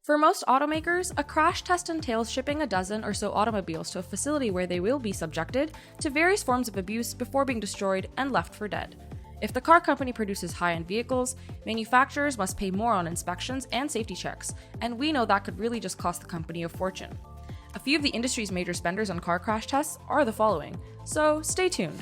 For most automakers, a crash test entails shipping a dozen or so automobiles to a facility where they will be subjected to various forms of abuse before being destroyed and left for dead. If the car company produces high-end vehicles, manufacturers must pay more on inspections and safety checks, and we know that could really just cost the company a fortune. A few of the industry's major spenders on car crash tests are the following, so stay tuned.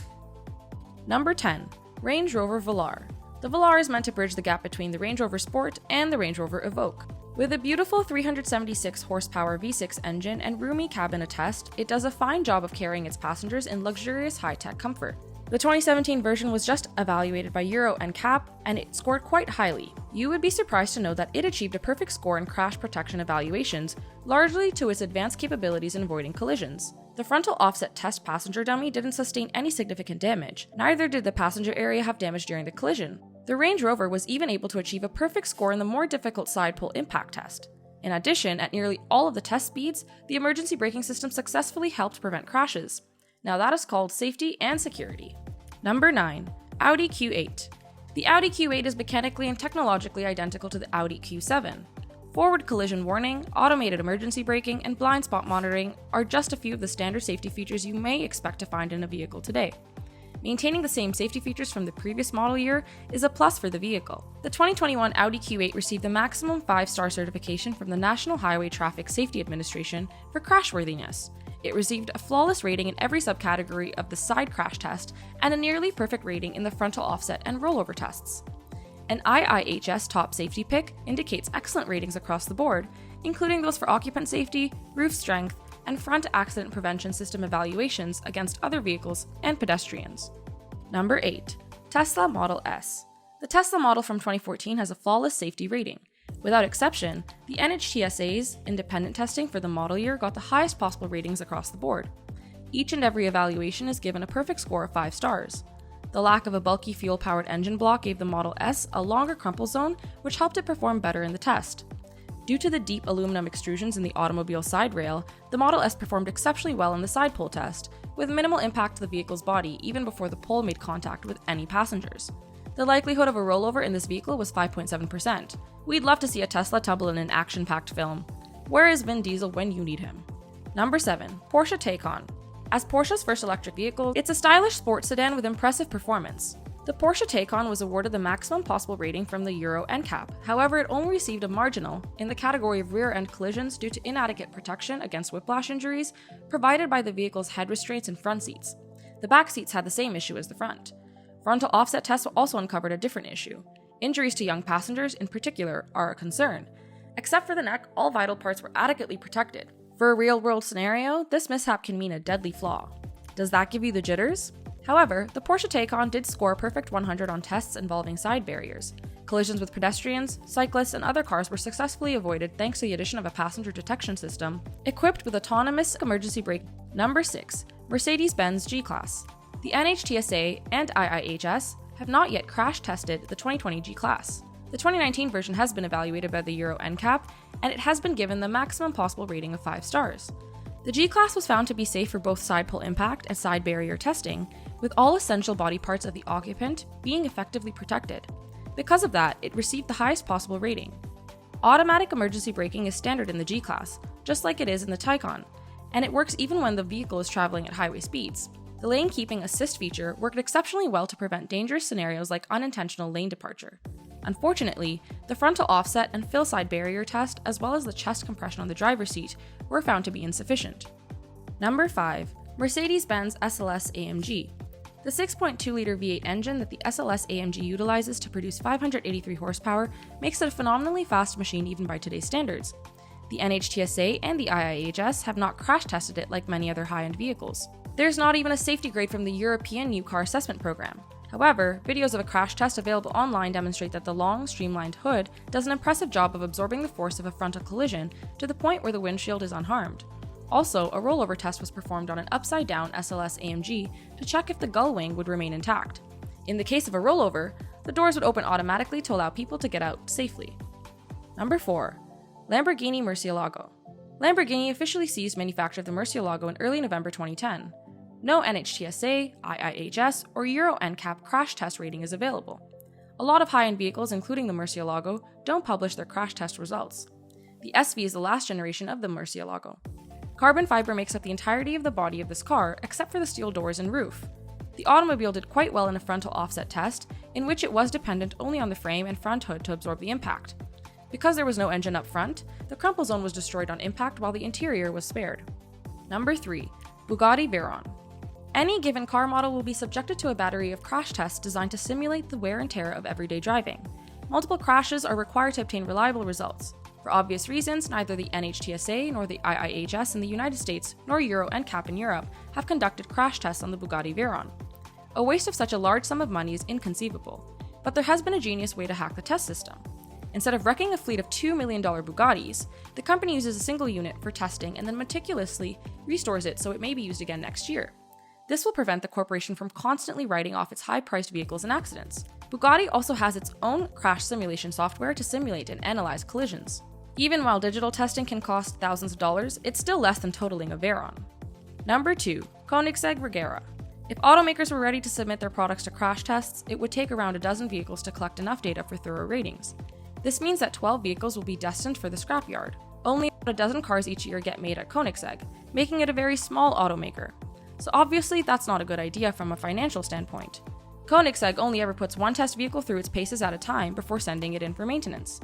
Number 10. Range Rover Velar. The Velar is meant to bridge the gap between the Range Rover Sport and the Range Rover Evoque. With a beautiful 376 horsepower V6 engine and roomy cabin attest, it does a fine job of carrying its passengers in luxurious high-tech comfort. The 2017 version was just evaluated by Euro NCAP, and it scored quite highly. You would be surprised to know that it achieved a perfect score in crash protection evaluations, largely to its advanced capabilities in avoiding collisions. The frontal offset test passenger dummy didn't sustain any significant damage, neither did the passenger area have damage during the collision. The Range Rover was even able to achieve a perfect score in the more difficult side pull impact test. In addition, at nearly all of the test speeds, the emergency braking system successfully helped prevent crashes. Now that is called safety and security. Number 9. Audi Q8. The Audi Q8 is mechanically and technologically identical to the Audi Q7. Forward collision warning, automated emergency braking, and blind spot monitoring are just a few of the standard safety features you may expect to find in a vehicle today. Maintaining the same safety features from the previous model year is a plus for the vehicle. The 2021 Audi Q8 received the maximum 5-star certification from the National Highway Traffic Safety Administration for crashworthiness. It received a flawless rating in every subcategory of the side crash test and a nearly perfect rating in the frontal offset and rollover tests. An IIHS top safety pick indicates excellent ratings across the board, including those for occupant safety, roof strength, and front accident prevention system evaluations against other vehicles and pedestrians. Number 8. Tesla Model S. The Tesla model from 2014 has a flawless safety rating. Without exception, the NHTSA's independent testing for the model year got the highest possible ratings across the board. Each and every evaluation is given a perfect score of 5 stars. The lack of a bulky fuel-powered engine block gave the Model S a longer crumple zone, which helped it perform better in the test. Due to the deep aluminum extrusions in the automobile side rail, the Model S performed exceptionally well in the side pole test, with minimal impact to the vehicle's body even before the pole made contact with any passengers. The likelihood of a rollover in this vehicle was 5.7%. We'd love to see a Tesla tumble in an action-packed film. Where is Vin Diesel when you need him? Number 7. Porsche Taycan. As Porsche's first electric vehicle, it's a stylish sports sedan with impressive performance. The Porsche Taycan was awarded the maximum possible rating from the Euro NCAP, however it only received a marginal in the category of rear-end collisions due to inadequate protection against whiplash injuries provided by the vehicle's head restraints and front seats. The back seats had the same issue as the front. Frontal offset tests also uncovered a different issue. Injuries to young passengers, in particular, are a concern. Except for the neck, all vital parts were adequately protected. For a real-world scenario, this mishap can mean a deadly flaw. Does that give you the jitters? However, the Porsche Taycan did score a perfect 100 on tests involving side barriers. Collisions with pedestrians, cyclists, and other cars were successfully avoided thanks to the addition of a passenger detection system equipped with autonomous emergency brake. Number 6. Mercedes-Benz G-Class. The NHTSA and IIHS have not yet crash tested the 2020 G-Class. The 2019 version has been evaluated by the Euro NCAP, and it has been given the maximum possible rating of 5 stars. The G-Class was found to be safe for both side pull impact and side barrier testing, with all essential body parts of the occupant being effectively protected. Because of that, it received the highest possible rating. Automatic emergency braking is standard in the G-Class, just like it is in the Taycan, and it works even when the vehicle is traveling at highway speeds. The lane keeping assist feature worked exceptionally well to prevent dangerous scenarios like unintentional lane departure. Unfortunately, the frontal offset and fill side barrier test, as well as the chest compression on the driver's seat, were found to be insufficient. Number 5. Mercedes-Benz SLS AMG. The 6.2-liter V8 engine that the SLS AMG utilizes to produce 583 horsepower makes it a phenomenally fast machine even by today's standards. The NHTSA and the IIHS have not crash tested it like many other high-end vehicles. There's not even a safety grade from the European New Car Assessment Program. However, videos of a crash test available online demonstrate that the long, streamlined hood does an impressive job of absorbing the force of a frontal collision to the point where the windshield is unharmed. Also, a rollover test was performed on an upside-down SLS AMG to check if the gull wing would remain intact. In the case of a rollover, the doors would open automatically to allow people to get out safely. Number 4. Lamborghini Murcielago. Lamborghini officially ceased manufacture of the Murcielago in early November 2010. No NHTSA, IIHS, or Euro NCAP crash test rating is available. A lot of high-end vehicles, including the Murcielago, don't publish their crash test results. The SV is the last generation of the Murcielago. Carbon fiber makes up the entirety of the body of this car, except for the steel doors and roof. The automobile did quite well in a frontal offset test, in which it was dependent only on the frame and front hood to absorb the impact. Because there was no engine up front, the crumple zone was destroyed on impact while the interior was spared. Number 3. Bugatti Veyron. Any given car model will be subjected to a battery of crash tests designed to simulate the wear and tear of everyday driving. Multiple crashes are required to obtain reliable results. For obvious reasons, neither the NHTSA nor the IIHS in the United States nor Euro NCAP in Europe have conducted crash tests on the Bugatti Veyron. A waste of such a large sum of money is inconceivable, but there has been a genius way to hack the test system. Instead of wrecking a fleet of $2 million Bugattis, the company uses a single unit for testing and then meticulously restores it so it may be used again next year. This will prevent the corporation from constantly writing off its high-priced vehicles and accidents. Bugatti also has its own crash simulation software to simulate and analyze collisions. Even while digital testing can cost thousands of dollars, it's still less than totaling a Veyron. Number 2. Koenigsegg Regera. If automakers were ready to submit their products to crash tests, it would take around a dozen vehicles to collect enough data for thorough ratings. This means that 12 vehicles will be destined for the scrapyard. Only about a dozen cars each year get made at Koenigsegg, making it a very small automaker. So obviously that's not a good idea from a financial standpoint. Koenigsegg only ever puts one test vehicle through its paces at a time before sending it in for maintenance.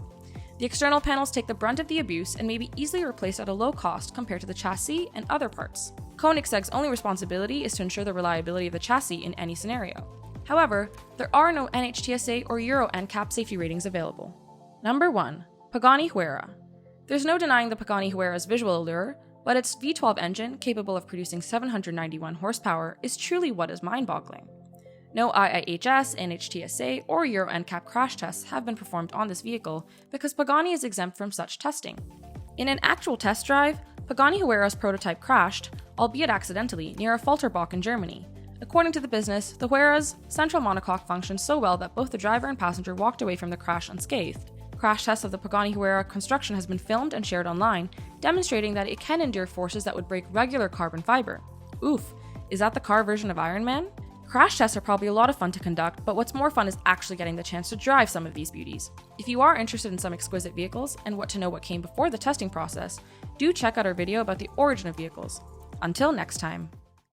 The external panels take the brunt of the abuse and may be easily replaced at a low cost compared to the chassis and other parts. Koenigsegg's only responsibility is to ensure the reliability of the chassis in any scenario. However, there are no NHTSA or Euro NCAP safety ratings available. Number 1. Pagani Huayra. There's no denying the Pagani Huayra's visual allure, but its V12 engine, capable of producing 791 horsepower, is truly what is mind-boggling. No IIHS, NHTSA, or Euro NCAP crash tests have been performed on this vehicle because Pagani is exempt from such testing. In an actual test drive, Pagani Huayra's prototype crashed, albeit accidentally, near a Falterbach in Germany. According to the business, the Huayra's central monocoque functioned so well that both the driver and passenger walked away from the crash unscathed. Crash tests of the Pagani Huayra construction has been filmed and shared online, demonstrating that it can endure forces that would break regular carbon fiber. Oof, is that the car version of Iron Man? Crash tests are probably a lot of fun to conduct, but what's more fun is actually getting the chance to drive some of these beauties. If you are interested in some exquisite vehicles and want to know what came before the testing process, do check out our video about the origin of vehicles. Until next time.